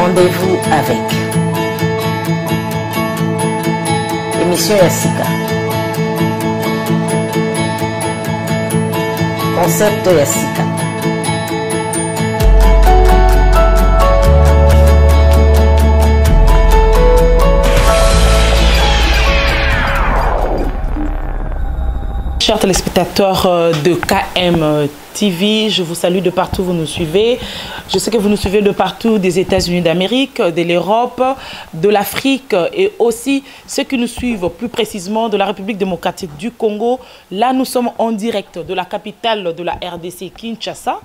Rendez-vous avec émission Yassika. Concept Yassika. Chers téléspectateurs de KM TV, je vous salue de partout où vous nous suivez. Je sais que vous nous suivez de partout, des États-Unis d'Amérique, de l'Europe, de l'Afrique et aussi ceux qui nous suivent plus précisément de la République démocratique du Congo. Là, nous sommes en direct de la capitale de la RDC, Kinshasa,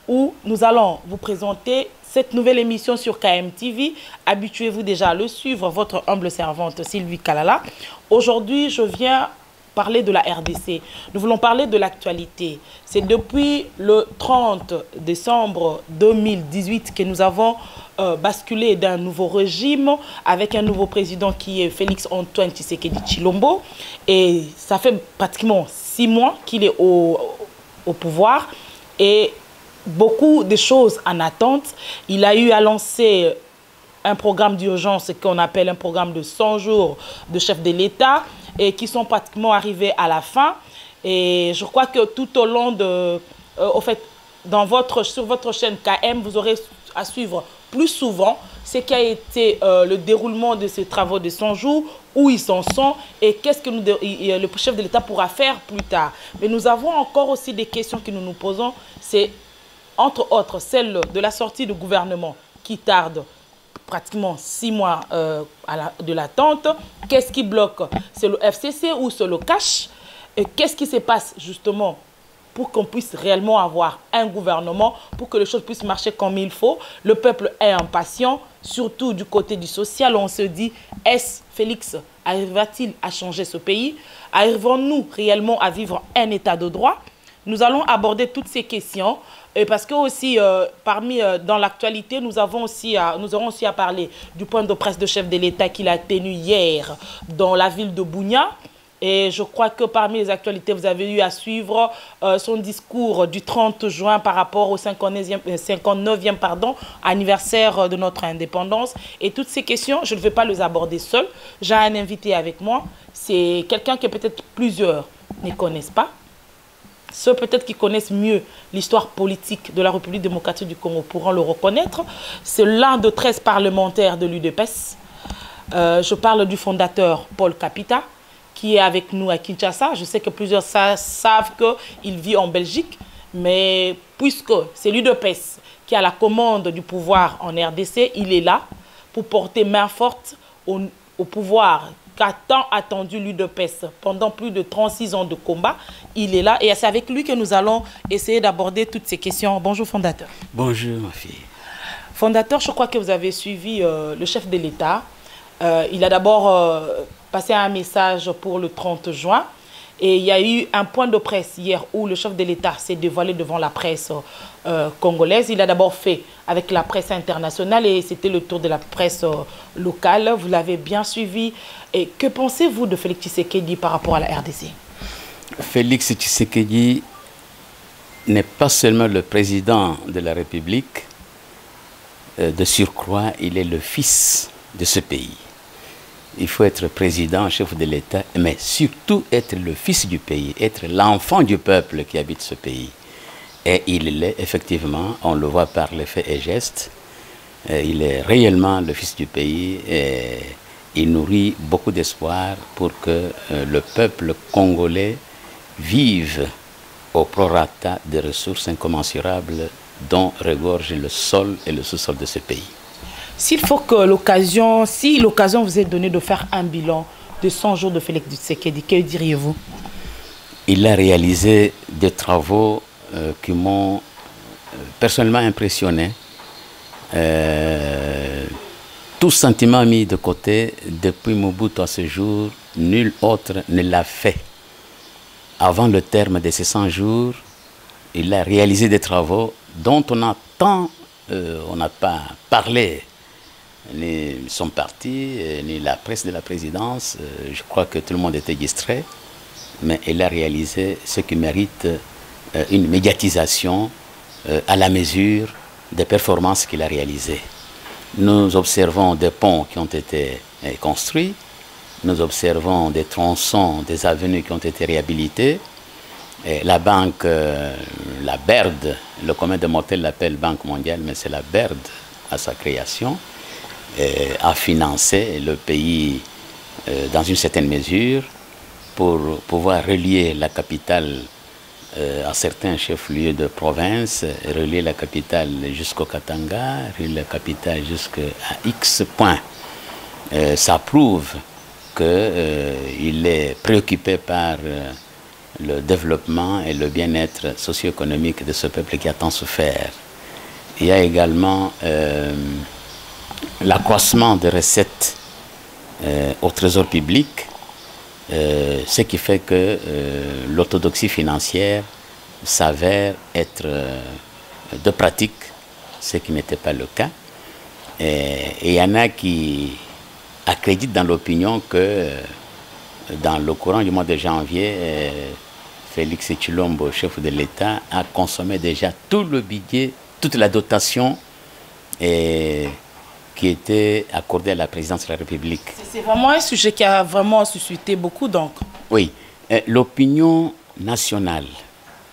où nous allons vous présenter cette nouvelle émission sur KM TV. Habituez-vous déjà à le suivre, votre humble servante Sylvie Kalala. Aujourd'hui, je viens parler de la RDC. Nous voulons parler de l'actualité. C'est depuis le 30 décembre 2018 que nous avons basculé d'un nouveau régime avec un nouveau président qui est Félix Antoine Tshisekedi Tshilombo. Et ça fait pratiquement 6 mois qu'il est au pouvoir et beaucoup de choses en attente. Il a eu à lancer un programme d'urgence qu'on appelle un programme de 100 jours de chef de l'État et qui sont pratiquement arrivés à la fin. Et je crois que tout au long de... au fait, sur votre chaîne KM, vous aurez à suivre plus souvent ce qui a été le déroulement de ces travaux de 100 jours, où ils en sont et qu'est-ce que le chef de l'État pourra faire plus tard. Mais nous avons encore aussi des questions que nous nous posons. C'est entre autres celle de la sortie du gouvernement qui tarde pratiquement 6 mois de l'attente. Qu'est-ce qui bloque? C'est le FCC ou c'est le cash? Et qu'est-ce qui se passe justement pour qu'on puisse réellement avoir un gouvernement, pour que les choses puissent marcher comme il faut? Le peuple est impatient, surtout du côté du social. On se dit, est-ce Félix arrivera-t-il à changer ce pays? Arrivons-nous réellement à vivre un état de droit? Nous allons aborder toutes ces questions. Et parce que aussi, dans l'actualité, nous aurons aussi à parler du point de presse de chef de l'État qu'il a tenu hier dans la ville de Bunia. Et je crois que parmi les actualités, vous avez eu à suivre son discours du 30 juin par rapport au 59e anniversaire de notre indépendance. Et toutes ces questions, je ne vais pas les aborder seul. J'ai un invité avec moi. C'est quelqu'un que peut-être plusieurs ne connaissent pas. Ceux peut-être qui connaissent mieux l'histoire politique de la République démocratique du Congo pourront le reconnaître. C'est l'un de 13 parlementaires de l'UDPS. Je parle du fondateur Paul Kapita, qui est avec nous à Kinshasa. Je sais que plusieurs savent qu'il vit en Belgique, mais puisque c'est l'UDPS qui a la commande du pouvoir en RDC, il est là pour porter main forte au pouvoir qu'a tant attendu l'UDPS pendant plus de 36 ans de combat. Il est là et c'est avec lui que nous allons essayer d'aborder toutes ces questions. Bonjour, fondateur. Bonjour, ma fille. Fondateur, je crois que vous avez suivi le chef de l'État. Il a d'abord passé un message pour le 30 juin. Et il y a eu un point de presse hier où le chef de l'État s'est dévoilé devant la presse congolaise. Il a d'abord fait avec la presse internationale et c'était le tour de la presse locale. Vous l'avez bien suivi. Et que pensez-vous de Félix Tshisekedi par rapport à la RDC? Félix Tshisekedi n'est pas seulement le président de la République. De surcroît, il est le fils de ce pays. Il faut être président, chef de l'État, mais surtout être le fils du pays, être l'enfant du peuple qui habite ce pays. Et il l'est effectivement, on le voit par les faits et gestes. Il est réellement le fils du pays et il nourrit beaucoup d'espoir pour que le peuple congolais vive au prorata des ressources incommensurables dont regorge le sol et le sous-sol de ce pays. Si l'occasion vous est donnée de faire un bilan de 100 jours de Félix Tshisekedi, que diriez-vous? Il a réalisé des travaux qui m'ont personnellement impressionné. Tout sentiment mis de côté, depuis Mobutu à ce jour, nul autre ne l'a fait. Avant le terme de ces 100 jours, il a réalisé des travaux dont on n'a pas parlé. Ni son parti, ni la presse de la présidence. Je crois que tout le monde était distrait. Mais il a réalisé ce qui mérite une médiatisation à la mesure des performances qu'il a réalisées. Nous observons des ponts qui ont été construits, nous observons des tronçons, des avenues qui ont été réhabilités. Et la banque, la BERD, le commun des mortels l'appelle Banque mondiale, mais c'est la BERD à sa création, a financé le pays dans une certaine mesure pour pouvoir relier la capitale à certains chefs-lieux de province, relier la capitale jusqu'au Katanga, relier la capitale jusqu'à X points. Ça prouve qu'il est préoccupé par le développement et le bien-être socio-économique de ce peuple qui a tant souffert. Il y a également l'accroissement des recettes au trésor public, ce qui fait que l'orthodoxie financière s'avère être de pratique, ce qui n'était pas le cas. Et il y en a qui accréditent dans l'opinion que dans le courant du mois de janvier, Félix Tshilombo, chef de l'État, a consommé déjà tout le budget, toute la dotation qui était accordée à la présidence de la République. C'est vraiment un sujet qui a vraiment suscité beaucoup d'encre. Oui, l'opinion nationale,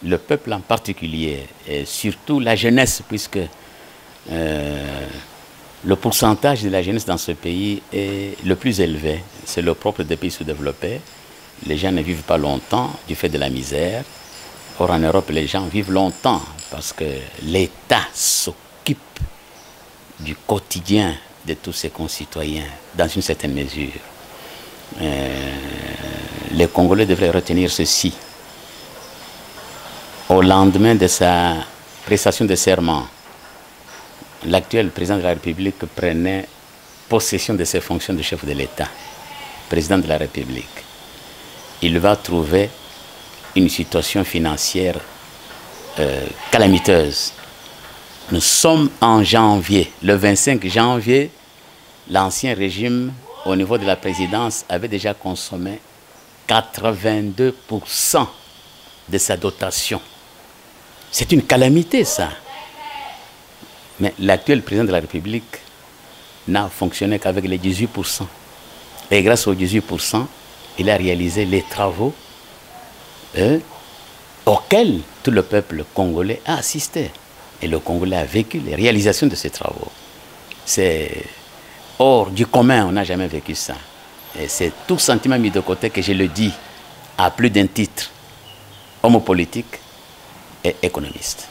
le peuple en particulier, et surtout la jeunesse, puisque le pourcentage de la jeunesse dans ce pays est le plus élevé. C'est le propre des pays sous-développés. Les gens ne vivent pas longtemps du fait de la misère. Or, en Europe, les gens vivent longtemps parce que l'État s'occupe du quotidien de tous ses concitoyens, dans une certaine mesure. Les Congolais devraient retenir ceci. Au lendemain de sa prestation de serment, l'actuel président de la République prenait possession de ses fonctions de chef de l'État, président de la République. Il va trouver une situation financière calamiteuse. Nous sommes en janvier. Le 25 janvier, l'ancien régime, au niveau de la présidence, avait déjà consommé 82% de sa dotation. C'est une calamité, ça. Mais l'actuel président de la République n'a fonctionné qu'avec les 18%. Et grâce aux 18%, il a réalisé les travaux auxquels tout le peuple congolais a assisté. Et le Congolais a vécu les réalisations de ces travaux. C'est hors du commun, on n'a jamais vécu ça. Et c'est tout sentiment mis de côté que je le dis à plus d'un titre, homme politique et économiste.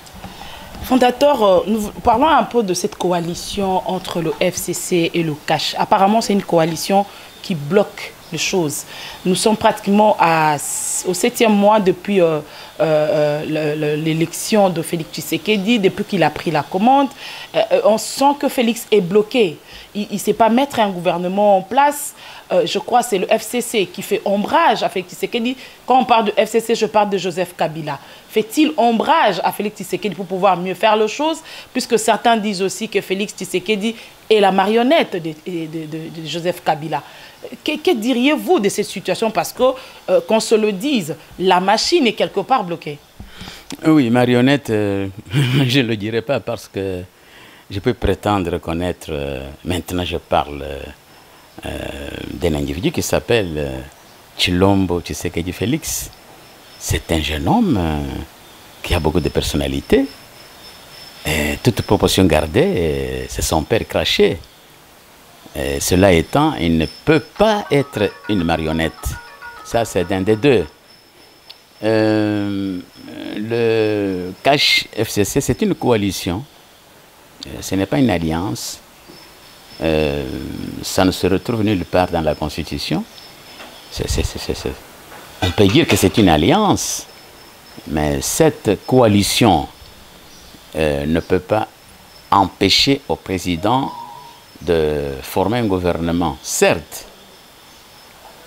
Fondateur, nous parlons un peu de cette coalition entre le FCC et le CACH. Apparemment, c'est une coalition qui bloque les choses. Nous sommes pratiquement au 7e mois depuis l'élection de Félix Tshisekedi, depuis qu'il a pris la commande. On sent que Félix est bloqué. Il ne sait pas mettre un gouvernement en place. Je crois que c'est le FCC qui fait ombrage à Félix Tshisekedi. Quand on parle de FCC, je parle de Joseph Kabila. Fait-il ombrage à Félix Tshisekedi pour pouvoir mieux faire les choses? Puisque certains disent aussi que Félix Tshisekedi est la marionnette de Joseph Kabila. Que diriez-vous de cette situation? Parce que, qu'on se le dise, la machine est quelque part bloquée. Oui, marionnette, je ne le dirai pas parce que je peux prétendre connaître, maintenant je parle d'un individu qui s'appelle Tshilombo Tshisekedi Félix. C'est un jeune homme qui a beaucoup de personnalité. Et toute proportion gardée, c'est son père craché. Cela étant, il ne peut pas être une marionnette. Ça, c'est un des deux. Le CACH FCC, c'est une coalition. Ce n'est pas une alliance. Ça ne se retrouve nulle part dans la Constitution. On peut dire que c'est une alliance, mais cette coalition ne peut pas empêcher au président de former un gouvernement. Certes,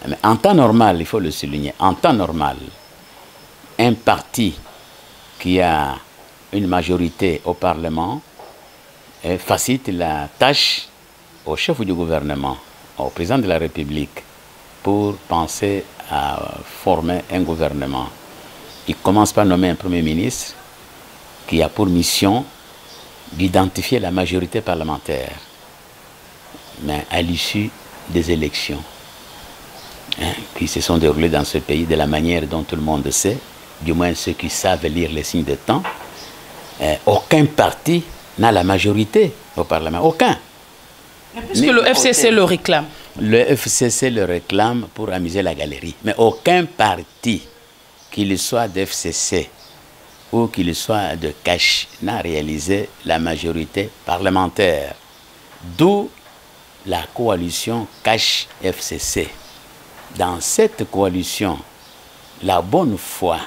mais en temps normal, il faut le souligner, en temps normal, un parti qui a une majorité au Parlement facilite la tâche au chef du gouvernement, au président de la République, pour penser à former un gouvernement. Il commence par nommer un Premier ministre qui a pour mission d'identifier la majorité parlementaire. mais à l'issue des élections qui se sont déroulées dans ce pays, de la manière dont tout le monde sait, du moins ceux qui savent lire les signes de temps, aucun parti n'a la majorité au Parlement. Aucun. Puisque le FCC le réclame. Le FCC le réclame pour amuser la galerie. Mais aucun parti, qu'il soit de FCC ou qu'il soit de cash, n'a réalisé la majorité parlementaire. D'où la coalition cash-FCC. Dans cette coalition, la bonne foi,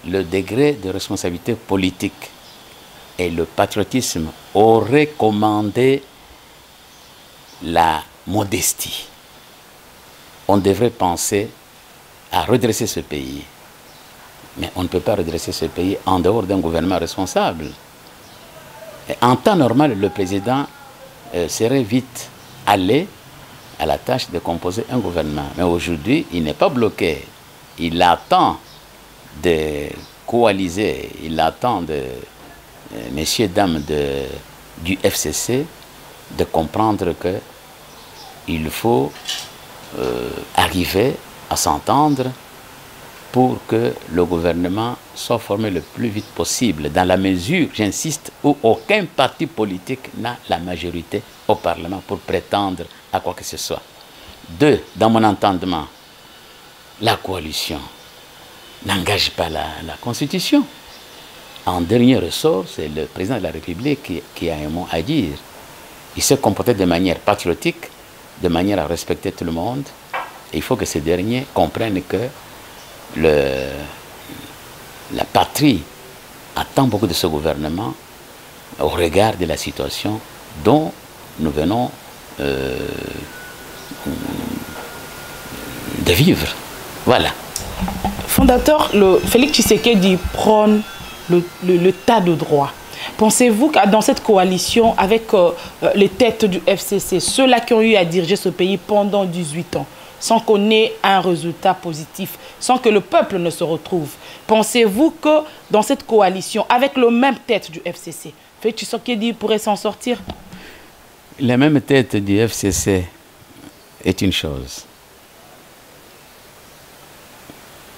le degré de responsabilité politique et le patriotisme auraient commandé la modestie. On devrait penser à redresser ce pays. Mais on ne peut pas redresser ce pays en dehors d'un gouvernement responsable. Et en temps normal, le président serait vite allé à la tâche de composer un gouvernement. Mais aujourd'hui, il n'est pas bloqué. Il attend de coaliser, il attend de messieurs, dames du FCC de comprendre que il faut arriver à s'entendre pour que le gouvernement soit formé le plus vite possible, dans la mesure, j'insiste, où aucun parti politique n'a la majorité au Parlement pour prétendre à quoi que ce soit. Deux, dans mon entendement, la coalition n'engage pas la Constitution. En dernier ressort, c'est le président de la République qui a un mot à dire. Il s'est comporté de manière patriotique, de manière à respecter tout le monde. Et il faut que ces derniers comprennent que la patrie attend beaucoup de ce gouvernement au regard de la situation dont nous venons de vivre. Voilà. Fondateur, Félix Tshisekedi prône l'état de droit. Pensez-vous que dans cette coalition, avec les têtes du FCC, ceux-là qui ont eu à diriger ce pays pendant 18 ans, sans qu'on ait un résultat positif, sans que le peuple ne se retrouve, pensez-vous que dans cette coalition, avec le même tête du FCC, Félix Tshisekedi pourrait s'en sortir? La même tête du FCC est une chose.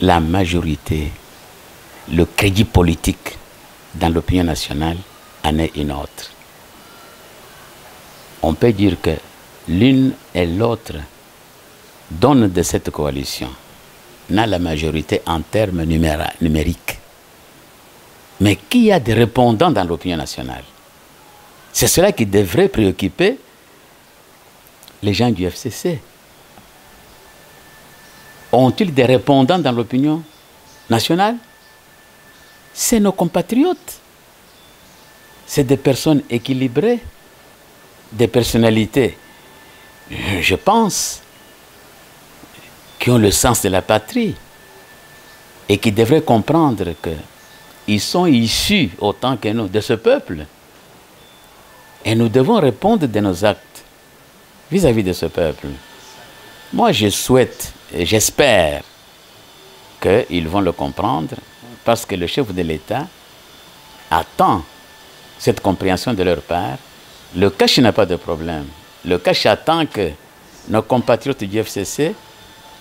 La majorité, le crédit politique dans l'opinion nationale en est une autre. On peut dire que l'une et l'autre donne de cette coalition n'a la majorité en termes numériques. Mais qui a des répondants dans l'opinion nationale? C'est cela qui devrait préoccuper les gens du FCC. Ont-ils des répondants dans l'opinion nationale? C'est nos compatriotes. C'est des personnes équilibrées, des personnalités, je pense, qui ont le sens de la patrie et qui devraient comprendre qu'ils sont issus, autant que nous, de ce peuple. Et nous devons répondre de nos actes vis-à-vis de ce peuple. Moi, je souhaite et j'espère qu'ils vont le comprendre parce que le chef de l'État attend cette compréhension de leur part. Le cash n'a pas de problème. Le cash attend que nos compatriotes du FCC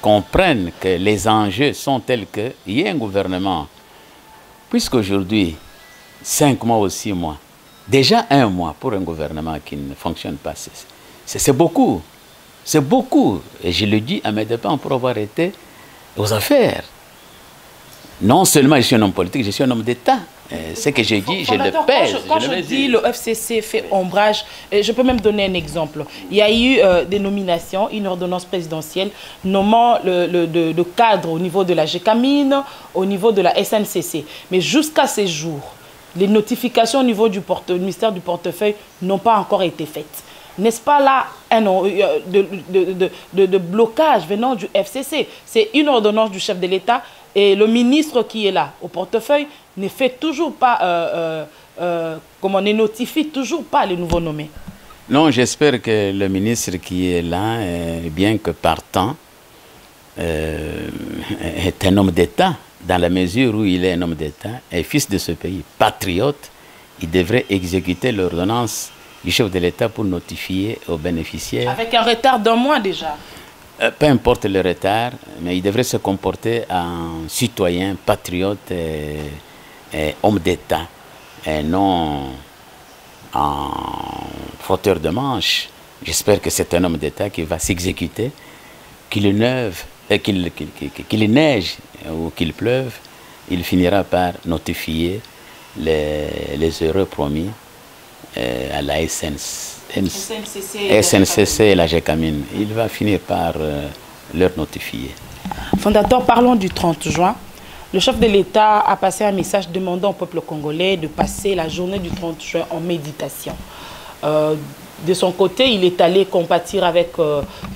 comprennent que les enjeux sont tels qu'il y ait un gouvernement. Puisqu'aujourd'hui, 5 mois ou 6 mois, déjà 1 mois pour un gouvernement qui ne fonctionne pas, c'est beaucoup. C'est beaucoup. Et je le dis à mes dépens pour avoir été aux affaires. Non seulement je suis un homme politique, je suis un homme d'État. Ce que j'ai dit, je le pèse. Quand je dis le FCC fait ombrage, je peux même donner un exemple. Il y a eu des nominations, une ordonnance présidentielle nommant le cadre au niveau de la GECAMINE, au niveau de la SNCC. Mais jusqu'à ces jours, les notifications au niveau du ministère du portefeuille n'ont pas encore été faites. N'est-ce pas là un de blocage venant du FCC? C'est une ordonnance du chef de l'État et le ministre qui est là au portefeuille ne fait toujours pas, comment ne notifie toujours pas les nouveaux nommés. Non, j'espère que le ministre qui est là, bien que partant, est un homme d'État, dans la mesure où il est un homme d'État, est fils de ce pays, patriote. Il devrait exécuter l'ordonnance du chef de l'État pour notifier aux bénéficiaires. Avec un retard d'un mois déjà. Peu importe le retard, mais il devrait se comporter en citoyen, patriote et homme d'État, et non en frotteur de manche. J'espère que c'est un homme d'État qui va s'exécuter, qu'il neige ou qu'il pleuve, il finira par notifier les heureux promis à la SNCC et la GECAMIN. Il va finir par leur notifier. Fondateur, parlons du 30 juin. Le chef de l'État a passé un message demandant au peuple congolais de passer la journée du 30 juin en méditation. De son côté, il est allé compatir avec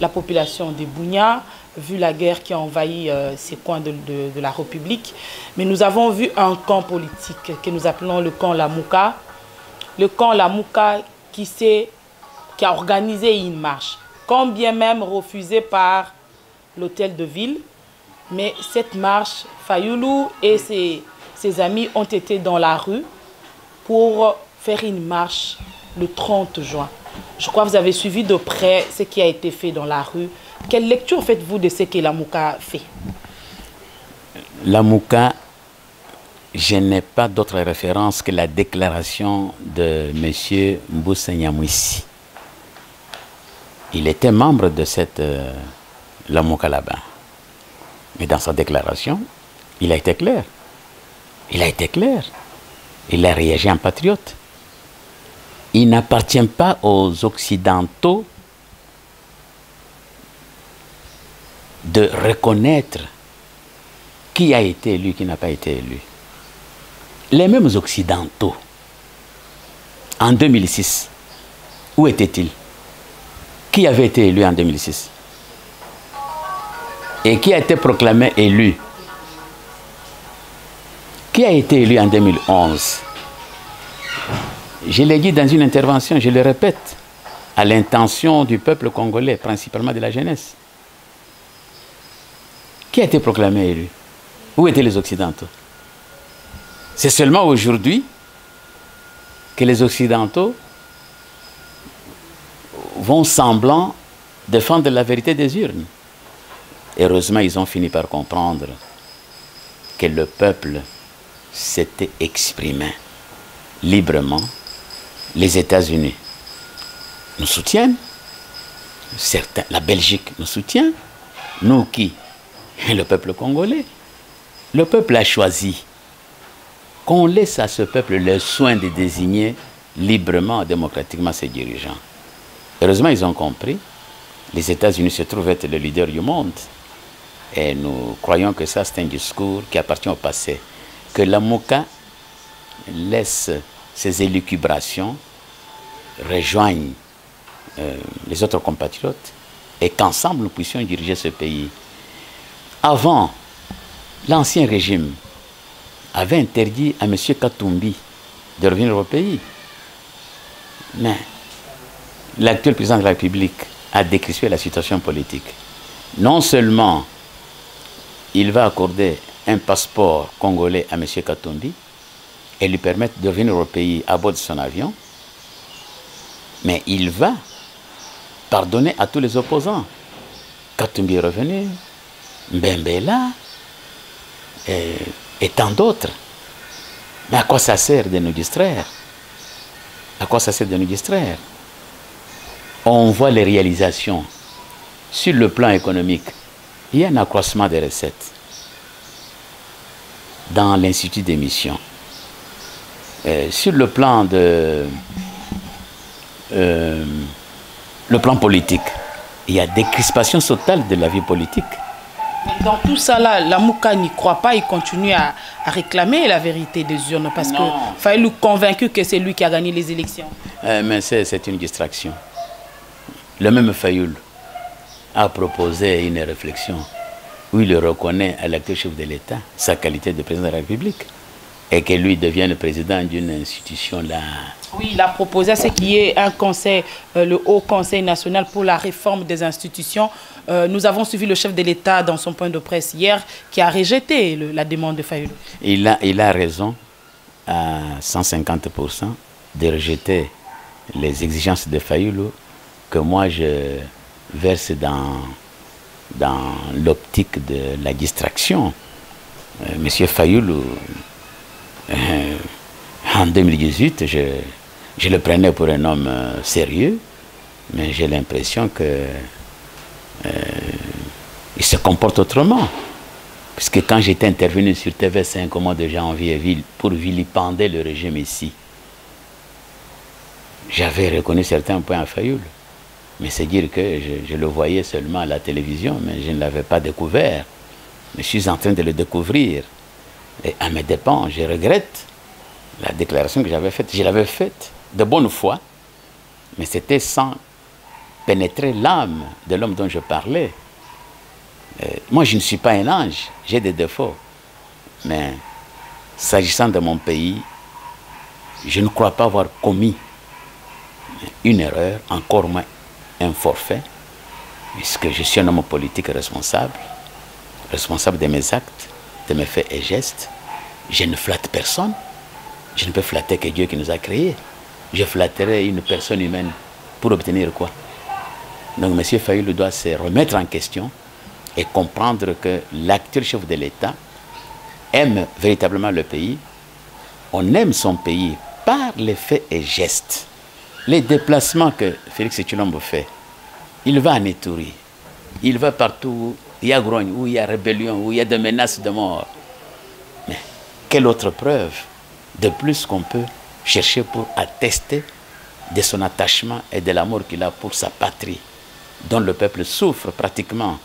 la population de Bunia, vu la guerre qui a envahi ces coins de la République. Mais nous avons vu un camp politique que nous appelons le camp Lamuka. Le camp Lamuka qui a organisé une marche, quand bien même refusée par l'hôtel de ville. Mais cette marche, Fayoulou et ses amis ont été dans la rue pour faire une marche le 30 juin. Je crois que vous avez suivi de près ce qui a été fait dans la rue. Quelle lecture faites-vous de ce que Lamuka fait? Lamuka, je n'ai pas d'autre référence que la déclaration de M. Mboussa Nyamwisi. Il était membre de cette Lamuka là-bas. Mais dans sa déclaration, il a été clair. Il a été clair. Il a réagi en patriote. Il n'appartient pas aux Occidentaux de reconnaître qui a été élu, qui n'a pas été élu. Les mêmes Occidentaux, en 2006, où étaient-ils? Qui avait été élu en 2006? Et qui a été proclamé élu? Qui a été élu en 2011? Je l'ai dit dans une intervention, je le répète, à l'intention du peuple congolais, principalement de la jeunesse. Qui a été proclamé élu? Où étaient les Occidentaux? C'est seulement aujourd'hui que les Occidentaux vont semblant défendre la vérité des urnes. Heureusement, ils ont fini par comprendre que le peuple s'était exprimé librement. Les États-Unis nous soutiennent, certains, la Belgique nous soutient, nous qui? Le peuple congolais. Le peuple a choisi qu'on laisse à ce peuple le soin de désigner librement, démocratiquement ses dirigeants. Heureusement, ils ont compris. Les États-Unis se trouvent être le leader du monde. Et nous croyons que ça, c'est un discours qui appartient au passé. Que Lamuka laisse ses élucubrations, rejoignent les autres compatriotes et qu'ensemble nous puissions diriger ce pays. Avant, l'ancien régime avait interdit à M. Katumbi de revenir au pays. Mais l'actuel président de la République a décrispé la situation politique. Non seulement il va accorder un passeport congolais à M. Katumbi et lui permettre de revenir au pays à bord de son avion, mais il va pardonner à tous les opposants. Katumbi est revenu, Mbembe est là, et tant d'autres. Mais à quoi ça sert de nous distraire? À quoi ça sert de nous distraire? On voit les réalisations. Sur le plan économique, il y a un accroissement des recettes dans l'Institut d'émission. Sur le plan le plan politique, il y a des crispations totales de la vie politique. Dans tout ça, là, Lamuka n'y croit pas, il continue à réclamer la vérité des urnes parce qu'il fallait lui convaincre que c'est lui qui a gagné les élections. Mais c'est une distraction. Le même Fayoul a proposé une réflexion où il reconnaît à l'actuel chef de l'État sa qualité de président de la République et que lui devienne le président d'une institution là. Oui, il a proposé à ce qu'il y ait un conseil, le Haut Conseil national pour la réforme des institutions. Nous avons suivi le chef de l'État dans son point de presse hier qui a rejeté la demande de Fayoulou. Il a raison à 150% de rejeter les exigences de Fayulu que moi je verse dans l'optique de la distraction. Monsieur Fayulu, en 2018, je le prenais pour un homme sérieux, mais j'ai l'impression que il se comporte autrement. Puisque quand j'étais intervenu sur TV5 au mois de janvier pour vilipender le régime ici, j'avais reconnu certains points à Fayulu. Mais c'est dire que je le voyais seulement à la télévision, mais je ne l'avais pas découvert. Mais je suis en train de le découvrir. Et à mes dépens, je regrette la déclaration que j'avais faite. Je l'avais faite de bonne foi, mais c'était sans pénétrer l'âme de l'homme dont je parlais. Moi, je ne suis pas un ange, j'ai des défauts. Mais s'agissant de mon pays, je ne crois pas avoir commis une erreur, encore moins un forfait, puisque je suis un homme politique responsable, responsable de mes actes, de mes faits et gestes. Je ne flatte personne. Je ne peux flatter que Dieu qui nous a créés. Je flatterai une personne humaine pour obtenir quoi? Donc M. Fayulu doit se remettre en question et comprendre que l'actuel chef de l'État aime véritablement le pays. On aime son pays par les faits et gestes. Les déplacements que Félix Tshilombo fait, il va en Ituri, il va partout où il y a grogne, où il y a rébellion, où il y a des menaces de mort. Mais quelle autre preuve de plus qu'on peut chercher pour attester de son attachement et de l'amour qu'il a pour sa patrie, dont le peuple souffre pratiquement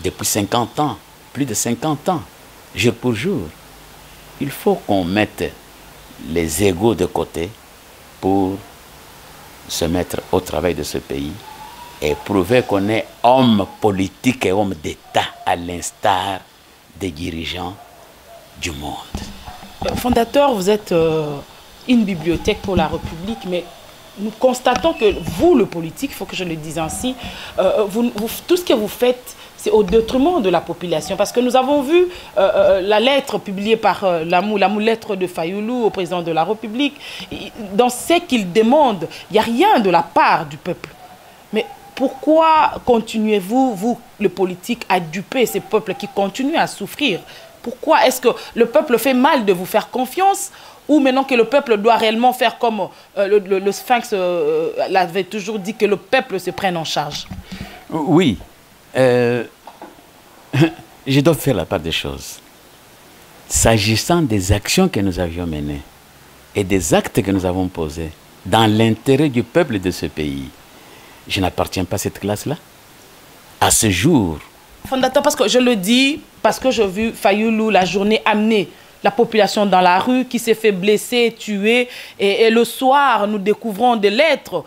depuis 50 ans, plus de 50 ans, jour pour jour. Il faut qu'on mette les égos de côté pour se mettre au travail de ce pays et prouver qu'on est homme politique et homme d'État à l'instar des dirigeants du monde. Fondateur, vous êtes une bibliothèque pour la République, mais nous constatons que vous, le politique, il faut que je le dise ainsi, tout ce que vous faites, c'est au détriment de la population. Parce que nous avons vu la lettre publiée par la lettre de Fayulu au président de la République. Dans ce qu'il demande, il n'y a rien de la part du peuple. Mais pourquoi continuez-vous, vous, le politique, à duper ces peuples qui continuent à souffrir? Pourquoi est-ce que le peuple fait mal de vous faire confiance, ou maintenant que le peuple doit réellement faire comme le Sphinx l'avait toujours dit, que le peuple se prenne en charge? Oui. Je dois faire la part des choses. S'agissant des actions que nous avions menées et des actes que nous avons posés dans l'intérêt du peuple de ce pays, je n'appartiens pas à cette classe-là. À ce jour. Fondateur, parce que je le dis, parce que j'ai vu Fayulu la journée amener la population dans la rue, qui s'est fait blesser, tuer. Et le soir, nous découvrons des lettres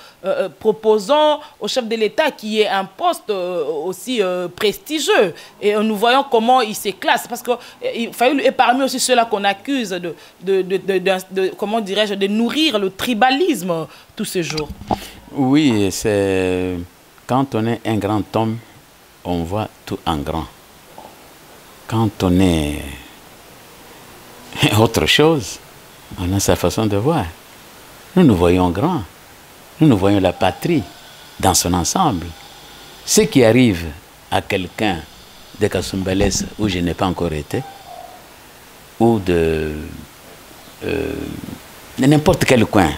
proposant au chef de l'État qui est un poste aussi prestigieux. Et nous voyons comment il s'éclasse. Parce que Fayulu est parmi aussi ceux-là qu'on accuse comment dirais-je, de nourrir le tribalisme tous ces jours. Oui, c'est quand on est un grand homme, on voit tout en grand. Quand on est autre chose, on a sa façon de voir. Nous voyons grand. Nous voyons la patrie dans son ensemble. Ce qui arrive à quelqu'un de Kasumbalès, où je n'ai pas encore été, ou de n'importe quel coin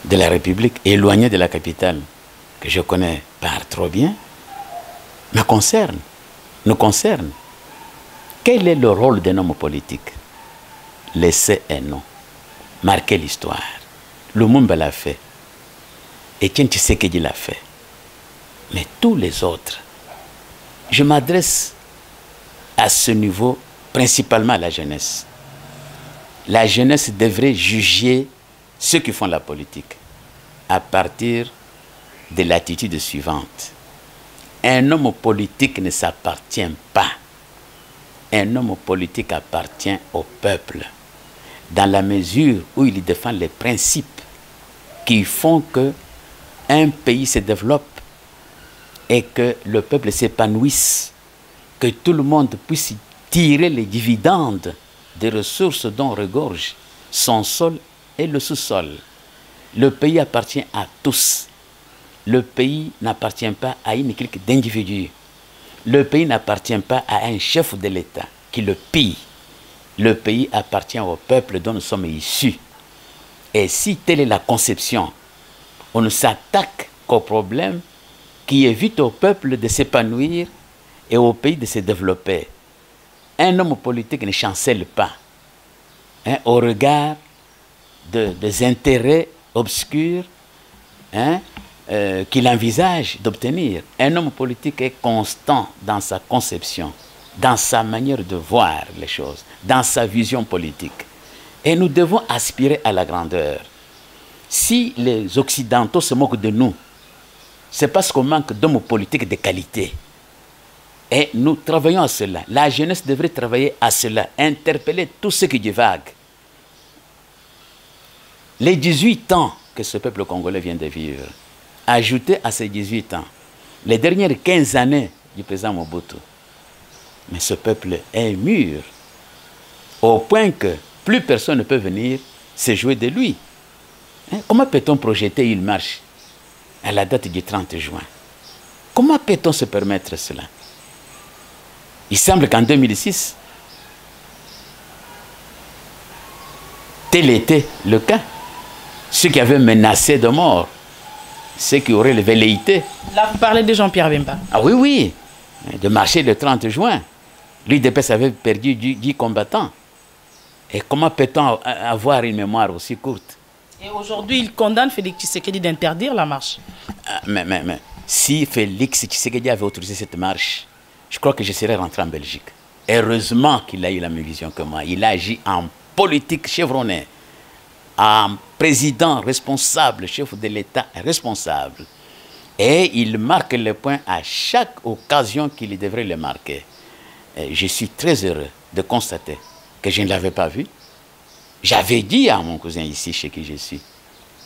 de la République, éloigné de la capitale, que je connais pas trop bien, me concerne, nous concerne. Quel est le rôle d'un homme politique? Laisser un nom, marquer l'histoire. Lumumba l'a fait, Etienne Tshisekedi l'a fait, mais tous les autres, je m'adresse à ce niveau principalement à la jeunesse. La jeunesse devrait juger ceux qui font la politique à partir de l'attitude suivante. Un homme politique ne s'appartient pas. Un homme politique appartient au peuple, dans la mesure où il défend les principes qui font que un pays se développe et que le peuple s'épanouisse, que tout le monde puisse tirer les dividendes des ressources dont regorge son sol et le sous-sol. Le pays appartient à tous. Le pays n'appartient pas à une clique d'individus. Le pays n'appartient pas à un chef de l'État qui le pille. Le pays appartient au peuple dont nous sommes issus. Et si telle est la conception, on ne s'attaque qu'au problème qui évite au peuple de s'épanouir et au pays de se développer. Un homme politique ne chancelle pas au regard des intérêts obscurs qu'il envisage d'obtenir. Un homme politique est constant dans sa conception, dans sa manière de voir les choses, dans sa vision politique. Et nous devons aspirer à la grandeur. Si les Occidentaux se moquent de nous, c'est parce qu'on manque d'hommes politiques de qualité. Et nous travaillons à cela. La jeunesse devrait travailler à cela, interpeller tous ceux qui divaguent. Les 18 ans que ce peuple congolais vient de vivre, ajouter à ces 18 ans les dernières 15 années du président Mobutu, mais ce peuple est mûr, au point que plus personne ne peut venir se jouer de lui. Comment peut-on projeter une marche à la date du 30 juin? Comment peut-on se permettre cela? Il semble qu'en 2006, tel était le cas. Ceux qui avaient menacé de mort, ceux qui auraient les velléités. Là, vous parlez de Jean-Pierre Bemba. Ah oui, oui, de marcher le 30 juin. L'UDPS avait perdu 10 combattants. Et comment peut-on avoir une mémoire aussi courte? Et aujourd'hui, il condamne Félix Tshisekedi d'interdire la marche. Mais si Félix Tshisekedi avait autorisé cette marche, je crois que je serais rentré en Belgique. Heureusement qu'il a eu la même vision que moi. Il a agi en politique chevronné, en président responsable, chef de l'État responsable. Et il marque le point à chaque occasion qu'il devrait le marquer. Et je suis très heureux de constater que je ne l'avais pas vu. J'avais dit à mon cousin ici, chez qui je suis,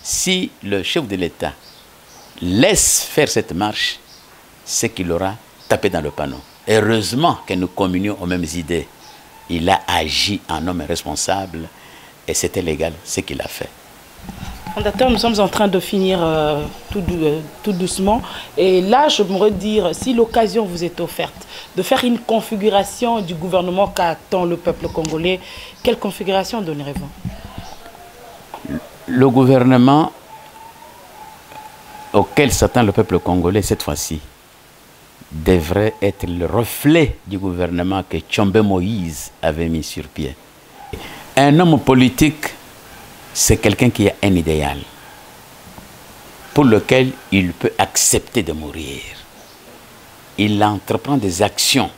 si le chef de l'État laisse faire cette marche, c'est qu'il aura tapé dans le panneau. Heureusement que nous communions aux mêmes idées. Il a agi en homme responsable et c'était légal ce qu'il a fait. Fondateur, nous sommes en train de finir tout doucement. Et là, je voudrais dire, si l'occasion vous est offerte de faire une configuration du gouvernement qu'attend le peuple congolais, quelle configuration donnerez-vous? Le gouvernement auquel s'attend le peuple congolais cette fois-ci devrait être le reflet du gouvernement que Tshombe Moïse avait mis sur pied. Un homme politique, c'est quelqu'un qui a un idéal pour lequel il peut accepter de mourir. Il entreprend des actions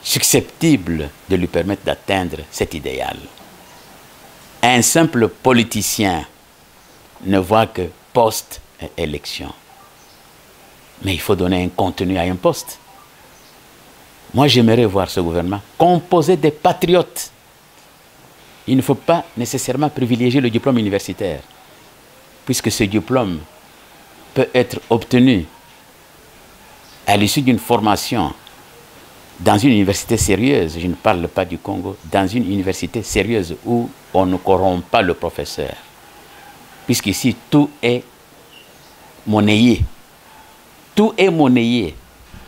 susceptibles de lui permettre d'atteindre cet idéal. Un simple politicien ne voit que poste et élection. Mais il faut donner un contenu à un poste. Moi, j'aimerais voir ce gouvernement composé des patriotes. Il ne faut pas nécessairement privilégier le diplôme universitaire, puisque ce diplôme peut être obtenu à l'issue d'une formation dans une université sérieuse. Je ne parle pas du Congo, dans une université sérieuse où on ne corrompt pas le professeur, puisqu'ici tout est monnayé. Tout est monnayé.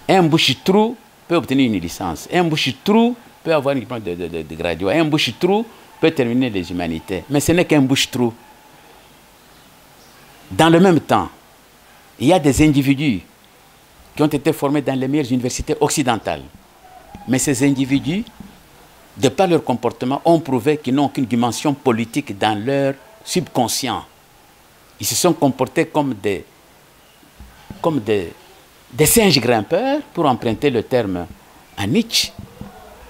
Un bouche-trou peut obtenir une licence. Un bouche-trou peut avoir une diplôme de graduat. Un bouche-trou peut terminer les humanités. Mais ce n'est qu'un bouche-trou. Dans le même temps, il y a des individus qui ont été formés dans les meilleures universités occidentales. Mais ces individus, de par leur comportement, ont prouvé qu'ils n'ont aucune dimension politique dans leur subconscient. Ils se sont comportés comme des singes grimpeurs, pour emprunter le terme à Nietzsche,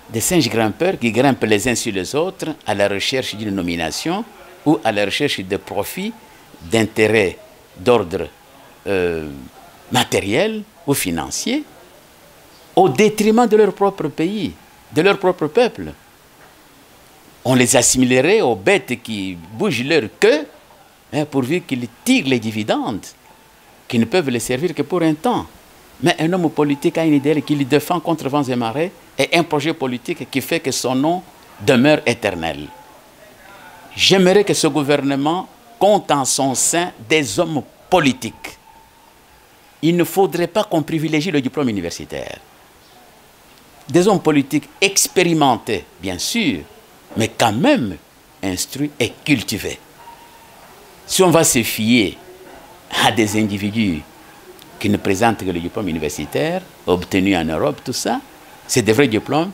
des singes grimpeurs qui grimpent les uns sur les autres à la recherche d'une nomination ou à la recherche de profits, d'intérêts d'ordre matériel ou financier, au détriment de leur propre pays, de leur propre peuple. On les assimilerait aux bêtes qui bougent leur queue, pourvu qu'ils tirent les dividendes, qui ne peuvent les servir que pour un temps. Mais un homme politique a une idée qu'il défend contre vents et marées et un projet politique qui fait que son nom demeure éternel. J'aimerais que ce gouvernement compte en son sein des hommes politiques. Il ne faudrait pas qu'on privilégie le diplôme universitaire. Des hommes politiques expérimentés, bien sûr, mais quand même instruits et cultivés. Si on va se fier à des individus qui ne présentent que le diplôme universitaire, obtenu en Europe, tout ça, c'est des vrais diplômes,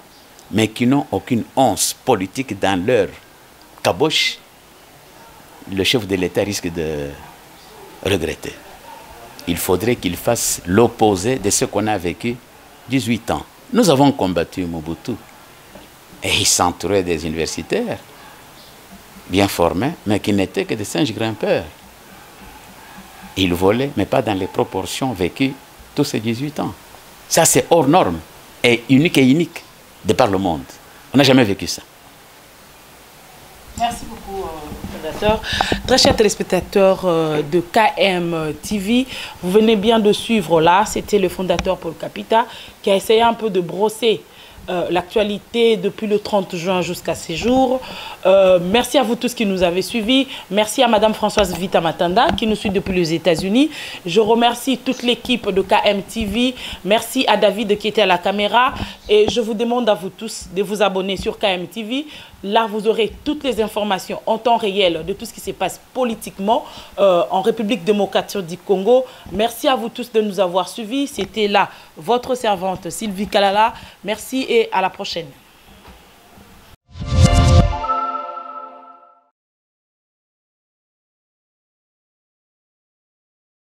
mais qui n'ont aucune once politique dans leur caboche, le chef de l'État risque de regretter. Il faudrait qu'il fasse l'opposé de ce qu'on a vécu 18 ans. Nous avons combattu Mobutu et il s'entourait des universitaires bien formés, mais qui n'étaient que des singes grimpeurs. Ils volaient, mais pas dans les proportions vécues tous ces 18 ans. Ça, c'est hors norme et unique de par le monde. On n'a jamais vécu ça. Merci beaucoup, fondateur. Très chers téléspectateurs de KM TV, vous venez bien de suivre là, c'était le fondateur Paul Kapita qui a essayé un peu de brosser l'actualité depuis le 30 juin jusqu'à ces jours. Merci à vous tous qui nous avez suivis. Merci à Madame Françoise Vita Matanda qui nous suit depuis les États-Unis. Je remercie toute l'équipe de KM TV. Merci à David qui était à la caméra. Et je vous demande à vous tous de vous abonner sur KM TV. Là, vous aurez toutes les informations en temps réel de tout ce qui se passe politiquement en République démocratique du Congo. Merci à vous tous de nous avoir suivis. C'était là votre servante Sylvie Kalala. Merci et à la prochaine.